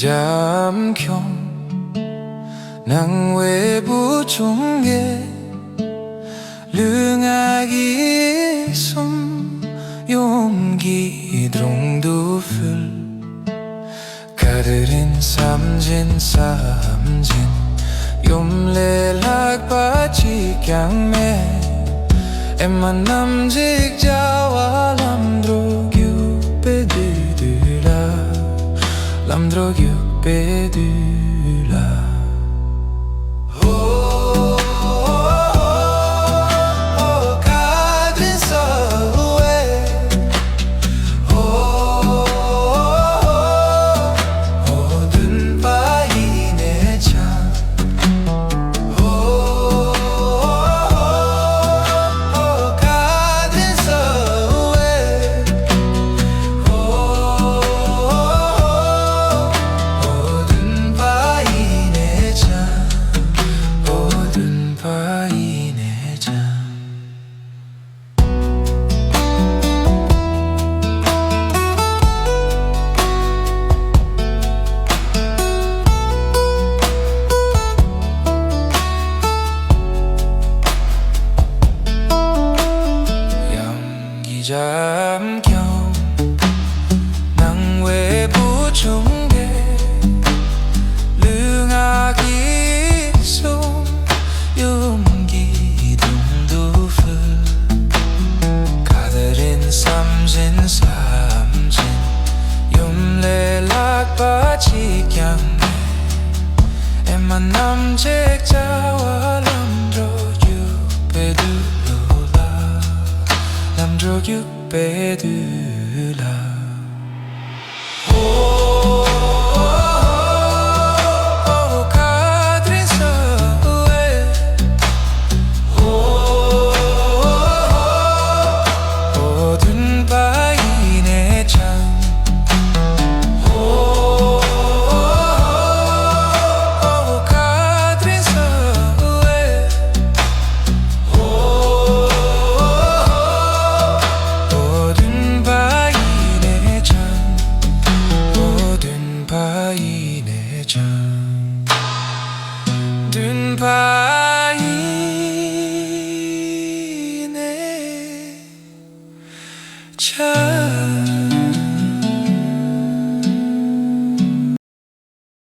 잠겨 낭 외부 종게 lưng 숨 용기 드롱도 풀 가드린 삼진 용례락 바치 깡매 Em 남직 자와 람드로규 베드라 람드로규 베드라 잠겨 낭 외부 종게 lưng 숨 용기 동두풀 가드린 삼진 용례락 바치 깡매 Em 남직 자와 람드로유 베드라 람드로유 베드라 든 바위네 참